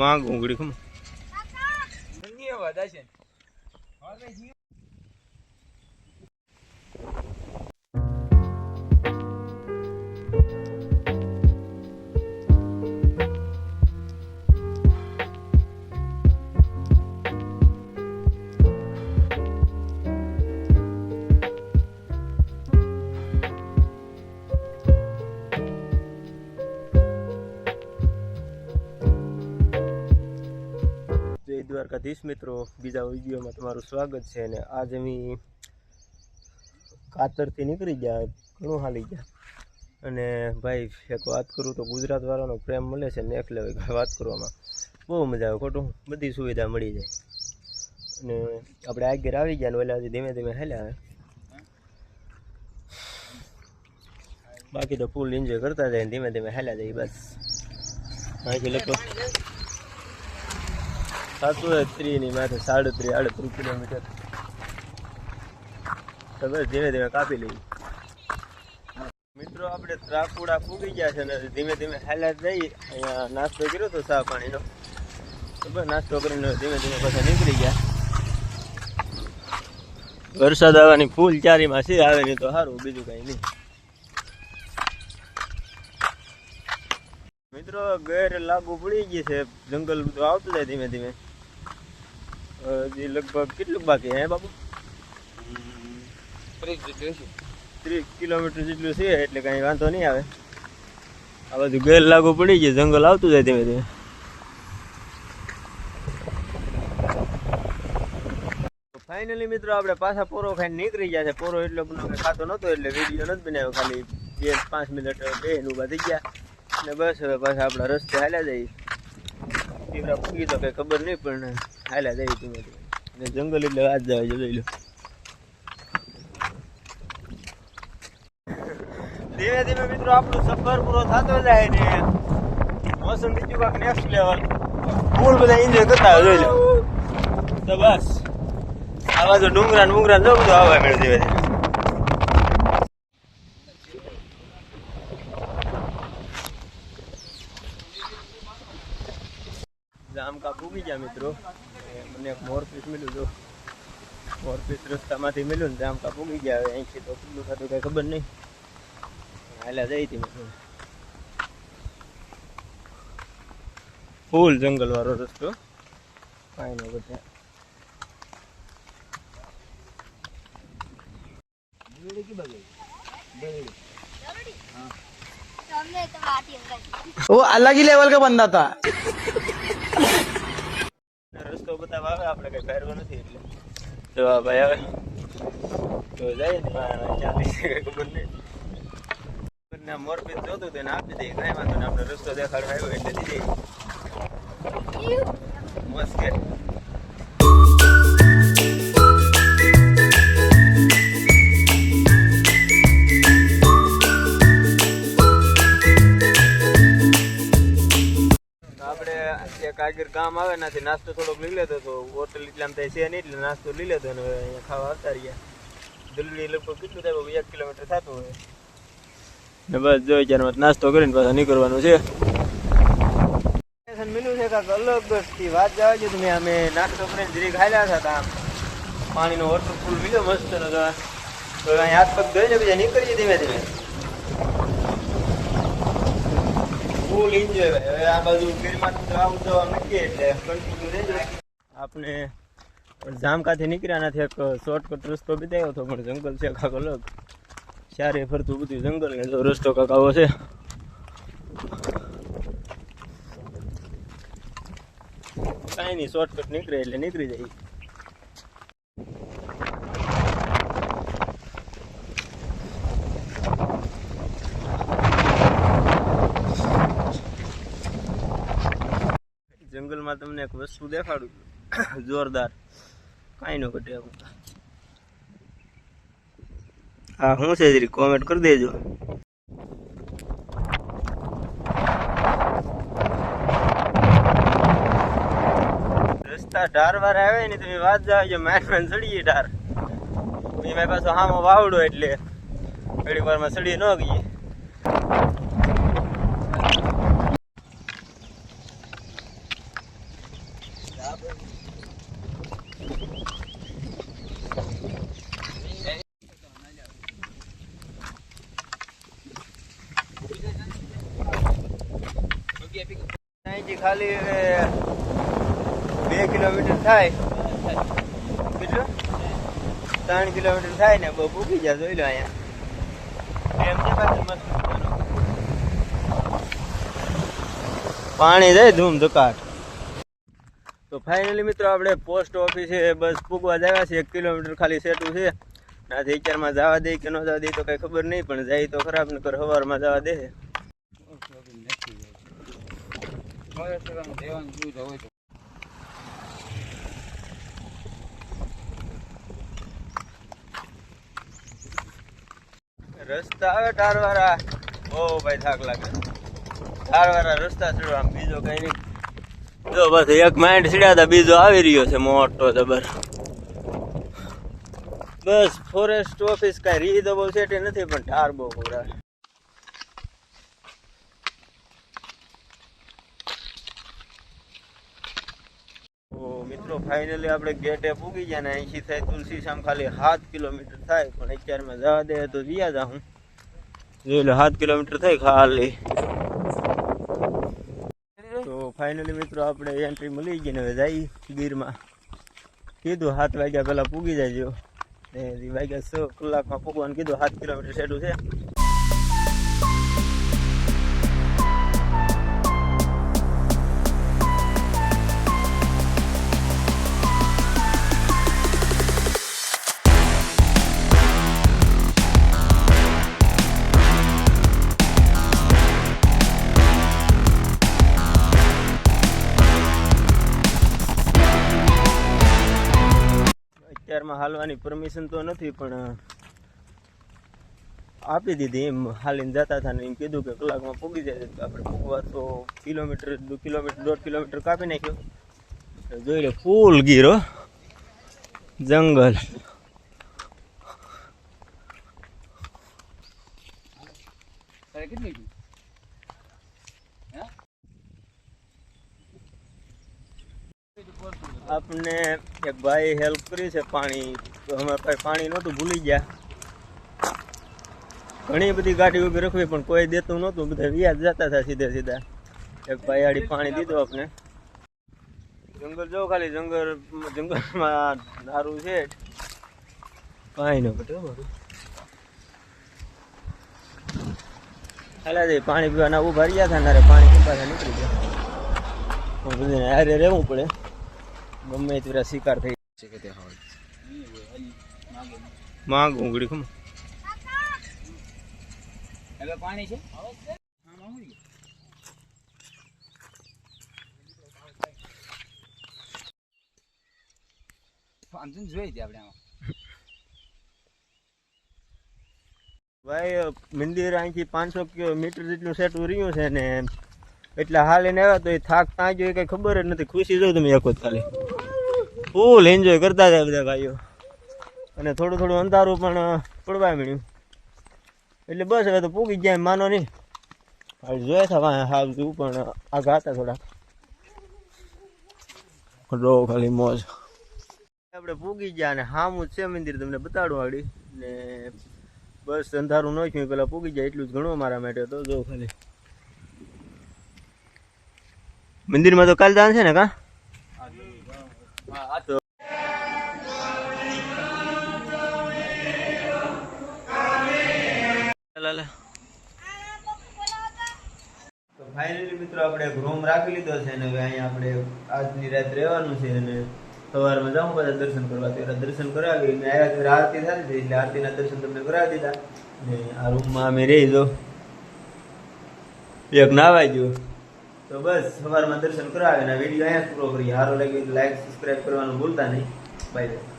માંગ ઊંઘડી ખમ દ્વારકાધીશ મિત્રો, બીજા વિડીયોમાં તમારું સ્વાગત છે. અને આજ અમે કાતરથી નીકળી ગયા, ઘણું હાલી ગયા. અને ભાઈ એક વાત કરું તો ગુજરાત વાળાનો પ્રેમ મળે છે નેક્સ્ટ લેવલ. વાત કરવામાં બહુ મજા આવે, ખોટું બધી સુવિધા મળી જાય. અને આપણે આગળ આવી ગયા ને ઓલાથી ધીમે ધીમે હાલ્યા આવે, બાકી તો ફૂલ એન્જોય કરતા જાય, ધીમે ધીમે હાલ્યા જાય. બસ અહીંથી લગભગ 7:30 ની માથે 37-38 કિલોમીટર. તો બસ ધીમે ધીમે કાપી લઈએ. મિત્રો આપણે ત્રાકુડા ફૂગી ગયા છે ને ધીમે ધીમે હાલ્યા જઈ. અહીંયા નાસ્તો કર્યો તો ચા પાણીનો, તો બસ નાસ્તો કરીને ધીમે ધીમે પાછા નીકળી ગયા. વરસાદ આવવાની ફૂલ ચારીમાં છે, આવે નહીં તો સારું, બીજું કાંઈ નહીં. મિત્રો ગેર લાગુ પડી ગઈ છે, જંગલ બધું આવતું જાય ધીમે ધીમે. હજી લગભગ કેટલું બાકી હે બાબુ? 30 કિલોમીટર જેટલું છે, એટલે કાંઈ વાંધો નહીં આવે. આ બધું ગેર લાગુ પડી ગઈ, જંગલ આવતું જાય ધીમે ધીમે. ફાઇનલી મિત્રો આપણે પાછા પોરો ખાઈને નીકળી ગયા છે. પોરો એટલો બધો ખાતો નહોતો એટલે વિડીયો નથી બનાવ્યો, ખાલી 2-5 મિનિટ ઊભા થઈ ગયા. ને બસ હવે પાછા આપણા રસ્તે હાલ્યા જઈએ. પીવડા પૂગી તો કઈ ખબર નહીં, પણ હાલ્યા જઈએ ધીમે ધીમે. ને જંગલ એટલે વાત જવા જોઈ લો. ધીમે ધીમે મિત્રો આપણું સફર પૂરો થતો જાય ને મોસમ બીજું કાંક નેક્સ્ટ લેવલ, ફૂલ બધા એન્જોય કરતા જોઈ લો. તો બસ આવા જો ડુંગરા જો બધું આવવા મળે ધીમે ધીમે. જામકા પૂગી ગયા મિત્રો. મને એક મોરપીસ મળ્યું, જો મોરપીસ રસ્તામાંથી મળ્યું ને જામકા પૂગી ગયા. હવે અહીંથી તો કેટલું થતું કઈ ખબર નહીં, હાલ્યા જઈ હતી. ફૂલ જંગલ વાળો રસ્તો, કાંઈ ન બધા. वो अलग ही लेवल का बंदा था. રસ્તો બતાવવા આવે, આપણે કઈ પહેરવા નથી એટલે તો ભાઈ આવે તો જાય ને ચાલી ખબર નહીં. મોરપીસ જોતું તેને આપી દઈએ, કાંઈ વાંધો ને. આપણે રસ્તો દેખાડવા આવ્યો એટલે દીધી મસ્ત. કાગીર ગામ આવે નાથી નાસ્તો થોડોક લઈ લેતો હતો. હોટલ એટલે આમ થાય છે નહીં, એટલે નાસ્તો લઈ લેતો ને અહીંયા ખાવા આવતા રહ્યા. દિલ્હી લગભગ કેટલું થાય, 1 કિલોમીટર થતું હોય ને. બસ જો અત્યારે નાસ્તો કરીને પાછા નીકળવાનું છે. મિલું છે કાંક અલગ થી વાત જવા છે. તમે અમે નાસ્તો કરીને જરી ખાયેલા હતા, પાણીનો વોટરફૂલ મિલ્યો મસ્ત નો. તો અહીં હાથ પગ ધોઈને બીજા નીકળીએ ધીમે ધીમે. ફૂલ એન્જોય ભાઈ. હવે આ બાજુ ગીરમાં આવું જવા મૂકીએ એટલે કન્ટિન્યુ રહેજો. આપણે જામકાથી નીકળ્યા નથી, એક શોર્ટકટ રસ્તો બતાવ્યો હતો, પણ જંગલ છે કાંક અલગ. ચારે ફરતું બધું જંગલ ને જો રસ્તો કાંક આવો છે. કાંઈ નહીં, શોર્ટકટ નીકળે એટલે નીકળી જાય. જંગલમાં તમને એક વસ્તુ દેખાડું જોરદાર, કાંઈ ન ઘટે. હા શું છે જરી કોમેન્ટ કરી દેજો. રસ્તા ઢાર વાર આવે ને તમે વાત જાવ, માન ચડીએ ઢાર. એમાં પાછો હામો વાવડો એટલે ઘડી વારમાં ચડી ન ગઈએ. અહીંથી ખાલી 2 કિલોમીટર થાય, કેટલું 3 કિલોમીટર થાય ને બહુ ભૂકી જાય. જોઈ લો અહીંયા એમ છે પાછું મસ્ત પાણી જાય ધૂમ ધકાટ. તો ફાઇનલી મિત્રો આપણે પોસ્ટ ઓફિસે બસ પૂગવા જવા છે. 1 કિલોમીટર ખાલી સેટું છે. નાથી વિચારમાં જવા દે કે ન જવા દે તો કઈ ખબર નહીં, પણ જાય તો ખરાબ નકર સવારમાં જવા દે. રસ્તા આવે ટારવાળા, બહુ ભાઈ થાક લાગે. ટારવાળા રસ્તા ચડવા, બીજો કઈ નહીં. જો બસ એક માઇન્ડ સીડ્યા હતા, બીજો આવી રહ્યો છે મોટો જબર. બસ ફોરેસ્ટ ઓફિસ કઈ રી તો બહુ સેટી નથી, પણ ટાર બહુ પૂરા. મિત્રો ફાઇનલી આપણે ગેટે પૂગી ગયા ને અહીંથી થાય તુલસી શામ ખાલી 7 કિલોમીટર થાય, પણ અત્યારમાં જવા દે તો જ્યાં જા હું જોઈ લો 7 કિલોમીટર થાય ખાલી. તો ફાઇનલી મિત્રો આપણે એન્ટ્રી મળી ગઈ ને હવે જઈ ગીરમાં. કીધું 7 વાગ્યા પહેલાં પૂગી જાય. વાગ્યા 6 કલાકમાં પૂગવાનું કીધું. 7 કિલોમીટર સેટું છે. અત્યારમાં હાલવાની પરમિશન તો નથી, પણ આપી દીધી. એમ હાલીને જતા હતા ને એમ કીધું કે કલાકમાં પૂગી જાય. આપણે પૂગવા તો કિલોમીટર 2 કિલોમીટર 1.5 કિલોમીટર કાપી નાખ્યો. જોઈ લે ફૂલ ગીરો જંગલ. આપને એક ભાઈ હેલ્પ કરી છે પાણી, તો અમારે પાસે પાણી નહોતું, ભૂલી ગયા. ઘણી બધી ગાડી ઊભી રાખવી પણ કોઈ દેતું નહોતું, બધા વ્યાજ જતા હતા સીધા સીધા. એક ભાઈ આડી પાણી દીધું આપણે. જંગલ જો ખાલી જંગલમાં દારૂ છે કાંઈ ન ઘટે. હાલા જઈ પાણી પીવાના ઉભા રહ્યા હતા ને પાણી પીવા નીકળી ગયા. બધાને હારે રહેવું પડે, ગમે તેરા શિકાર થઈ શકે. માંગ ઉંગળી ખમ હવે પાણી છે. ભાઈ મંદિર અહીંથી 500 મીટર જેટલું સેટું રહ્યું છે ને, એટલે હાલ એને આવ્યા તો એ થાક ત્યાં ગયો કઈ ખબર જ નથી. ખુશી જો તમે એક જ ખાલી ફૂલ એન્જોય કરતા હતા બધા ભાઈઓ. અને થોડું થોડું અંધારું પણ પડવા મળ્યું, એટલે બસ હવે તો પૂગી ગયા માનો નહીં. જોયા હતા હાવ તું પણ આગા હતા થોડા રો ખાલી મોજ. આપણે પૂગી ગયા અને હામું છે મંદિર, તમને બતાડું આવડી ને. બસ અંધારું ન થયું પેલા પૂગી જાય એટલું જ ઘણું મારા માટે તો. જો ખાલી મંદિરમાં તો કાલ દાન છે ને કા? તો ફાઇનલી મિત્રો આપણે એક રૂમ રાખી લીધો છે ને હવે અહીંયા આપણે આજની રાત રહેવાનું છે. અને સવારમાં જાઉં બધા દર્શન કરવા, ત્યારે દર્શન કરાવી ને આવ્યા ત્યારે આરતી થતી હતી, એટલે આરતીના દર્શન તમને કરાવી દીધા. ને આ રૂમમાં અમે રહી દો, એક નાવાઈ ગયો. તો બસ સવારમાં દર્શન કરાવે ને વિડીયો અહીંયા પૂરો કરીએ. સારો લાગ્યો તો લાઈક સબસ્ક્રાઈબ કરવાનું ભૂલતા નહીં. Bye bye.